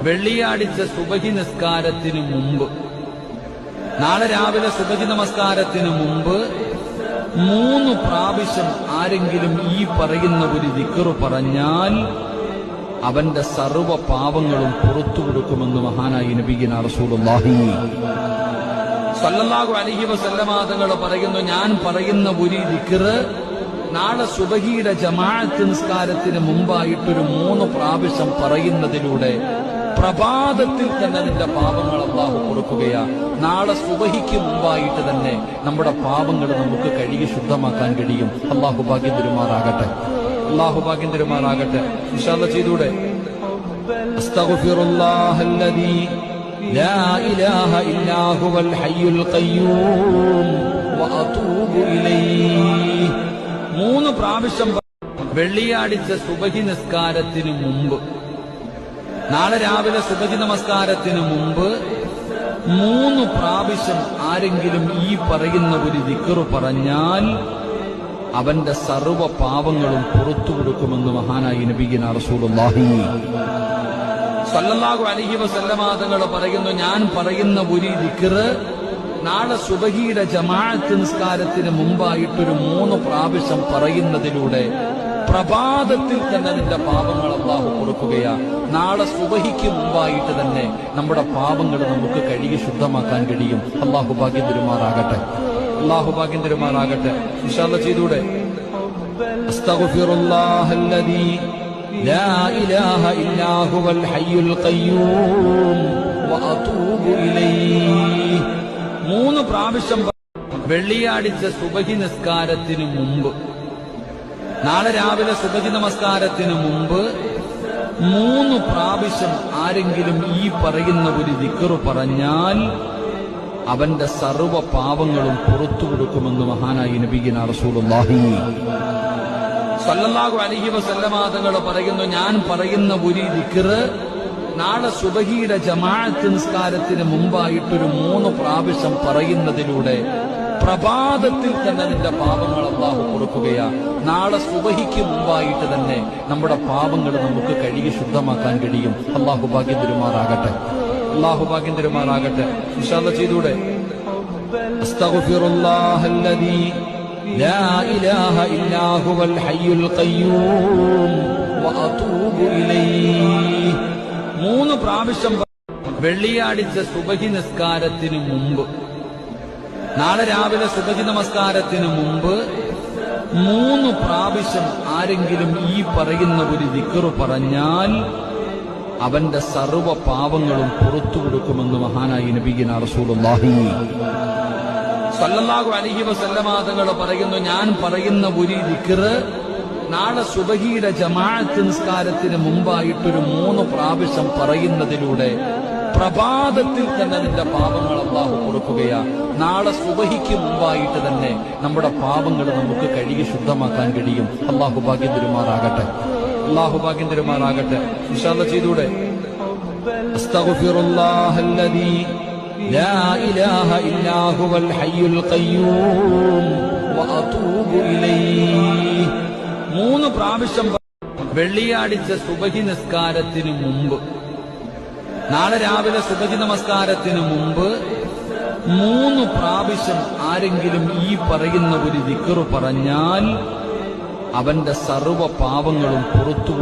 വെള്ളിയാഴ്ച സുബഹി നിസ്കാരത്തിന് മുമ്പ്, നാളെ രാവിലെ സുബഹി നമസ്കാരത്തിന് മുമ്പ് 3 പ്രാവശ്യം ആരെങ്കിലും ഈ പറയുന്ന ഒരു ദിക്ർ പറഞ്ഞാൽ അവന്റെ സർവ്വ പാപങ്ങളും പുറത്തു കൊടുക്കുമെന്ന് മഹാനായി നബിയുനാ റസൂലുള്ളാഹി സ്വല്ലല്ലാഹു അലൈഹി വസല്ലമ തങ്ങൾ പറയുന്നു, ഞാൻ പറയുന്ന ഒരു ദിക്ർ നാളെ സുബഹിയുടെ ജമാഅത്ത് നിസ്കാരത്തിന് മുമ്പായിട്ടൊരു 3 പ്രാവശ്യം പറയുന്നതിലൂടെ പ്രഭാതത്തിൽ തന്നെ നിന്റെ പാപങ്ങൾ അല്ലാഹു പൊറുക്കുകയാ. നാളെ സുബഹിക്ക് മുമ്പായിട്ട് തന്നെ നമ്മുടെ പാപങ്ങൾ നമുക്ക് കഴുകി ശുദ്ധമാക്കാൻ കഴിയും. അല്ലാഹു ഭാഗ്യം തരുമാറാകട്ടെ, അല്ലാഹു ഭാഗ്യം തരുമാറാകട്ടെ. ഇൻഷാ അല്ലാഹ് ചെയ്തൂടെ? അസ്തഗ്ഫിറുല്ലാഹല്ലദീ ലാ ഇലാഹ ഇല്ലാ ഹുവൽ ഹയ്യുൽ ഖയ്യൂം വഅതൂബു ഇലൈഹി 3 പ്രാവശ്യം വെള്ളിയാഴ്ച സുബഹി നിസ്കാരത്തിന് മുമ്പ്, നാളെ രാവിലെ സുബഹി നമസ്കാരത്തിന് മുമ്പ് 3 പ്രാവശ്യം ആരെങ്കിലും ഈ പറയുന്ന ഒരു ദിക്ർ പറഞ്ഞാൽ അവന്റെ സർവ്വ പാപങ്ങളും പുറത്തു കൊടുക്കുമെന്ന് മഹാനായി നബിയുനാ റസൂലുള്ളാഹി സ്വല്ലല്ലാഹു അലൈഹി വസല്ലമ തങ്ങൾ പറയുന്നു, ഞാൻ പറയുന്ന ഒരു ദിക്ർ നാളെ സുബഹിയുടെ ജമാഅത്ത് നിസ്കാരത്തിന് മുമ്പായിട്ടൊരു 3 പ്രാവശ്യം പറയുന്നതിലൂടെ പ്രഭാതത്തിൽ തന്നെ നിന്റെ പാപങ്ങൾ അല്ലാഹു പൊറുക്കുകയാ. നാളെ സുബഹിക്ക് മുമ്പായിട്ട് തന്നെ നമ്മുടെ പാപങ്ങൾ നമുക്ക് കഴുകി ശുദ്ധമാക്കാൻ കഴിയും. അല്ലാഹു ഭാഗ്യം തരുമാറാകട്ടെ, അല്ലാഹു ഭാഗ്യം തരുമാറാകട്ടെ. ഇൻഷാ അല്ലാഹ് ചെയ്തൂടെ? അസ്തഗ്ഫിറുല്ലാഹല്ലദീ ലാ ഇലാഹ ഇല്ലാ ഹുവൽ ഹയ്യുൽ ഖയ്യൂം വഅതൂബു ഇലൈഹി 3 പ്രാവശ്യം വെള്ളിയാഴ്ച സുബഹി നിസ്കാരത്തിന് മുമ്പ്, നാളെ രാവിലെ സുബഹി നമസ്കാരത്തിന് മുമ്പ് 3 പ്രാവശ്യം ആരെങ്കിലും ഈ പറയുന്ന ഒരു ദിക്ർ പറഞ്ഞാൽ അവന്റെ സർവ്വ പാപങ്ങളും പുറത്തു കൊടുക്കുമെന്ന് മഹാനായി നബിയുനാ റസൂലുള്ളാഹി സ്വല്ലല്ലാഹു അലൈഹി വസല്ലമ തങ്ങൾ പറയുന്നു, ഞാൻ പറയുന്ന ഒരു ദിക്ർ നാളെ സുബഹിയുടെ ജമാഅത്ത് നിസ്കാരത്തിന് മുമ്പായിട്ടൊരു 3 പ്രാവശ്യം പറയുന്നതിലൂടെ പ്രഭാതത്തിൽ തന്നെ നിന്റെ പാപങ്ങൾ അല്ലാഹു പൊറുക്കുകയാ. നാളെ സുബഹിക്ക് മുമ്പായിട്ട് തന്നെ നമ്മുടെ പാപങ്ങൾ നമുക്ക് കഴുകി ശുദ്ധമാക്കാൻ കഴിയും. അല്ലാഹു ഭാഗ്യം തരുമാറാകട്ടെ, അല്ലാഹു ഭാഗ്യം തരുമാറാകട്ടെ. ഇൻഷാ അല്ലാഹ് ചെയ്തൂടെ? അസ്തഗ്ഫിറുല്ലാഹല്ലദീ ലാ ഇലാഹ ഇല്ലാ ഹുവൽ ഹയ്യുൽ ഖയ്യൂം വഅതൂബു ഇലൈഹി 3 പ്രാവശ്യം വെള്ളിയാഴ്ച സുബഹി നിസ്കാരത്തിന് മുമ്പ്, നാളെ രാവിലെ സുബഹി നമസ്കാരത്തിന് മുമ്പ് 3 പ്രാവശ്യം ആരെങ്കിലും ഈ പറയുന്ന ഒരു ദിക്ർ പറഞ്ഞാൽ അവന്റെ സർവ്വ പാപങ്ങളും പുറത്തു കൊടുക്കുമെന്ന് മഹാനായി നബിയുനാ റസൂലുള്ളാഹി സ്വല്ലല്ലാഹു അലൈഹി വസല്ലമ തങ്ങൾ പറയുന്നു, ഞാൻ പറയുന്ന ഒരു ദിക്ർ നാളെ സുബഹിയുടെ ജമാഅത്ത് നിസ്കാരത്തിന് മുമ്പായിട്ടൊരു 3 പ്രാവശ്യം പറയുന്നതിലൂടെ പ്രഭാതത്തിൽ തന്നെ നിന്റെ പാപങ്ങൾ അല്ലാഹു പൊറുക്കുകയാ. നാളെ സുബഹിക്ക് മുമ്പായിട്ട് തന്നെ നമ്മുടെ പാപങ്ങൾ നമുക്ക് കഴുകി ശുദ്ധമാക്കാൻ കഴിയും. അല്ലാഹു ഭാഗ്യം തരുമാറാകട്ടെ, അല്ലാഹു ഭാഗ്യം തരുമാറാകട്ടെ. ഇൻഷാ അല്ലാഹ് ചെയ്തൂടെ? അസ്തഗ്ഫിറുല്ലാഹല്ലദീ ലാ ഇലാഹ ഇല്ലാ ഹുവൽ ഹയ്യുൽ ഖയ്യൂം വഅതൂബു ഇലൈഹി 3 പ്രാവശ്യം വെള്ളിയാഴ്ച സുബഹി നിസ്കാരത്തിന് മുമ്പ്, നാളെ രാവിലെ സുബഹി നമസ്കാരത്തിന് മുമ്പ് 3 പ്രാവശ്യം ആരെങ്കിലും ഈ പറയുന്ന ഒരു ദിക്ർ പറഞ്ഞാൽ അവന്റെ സർവ്വ പാപങ്ങളും പുറത്തു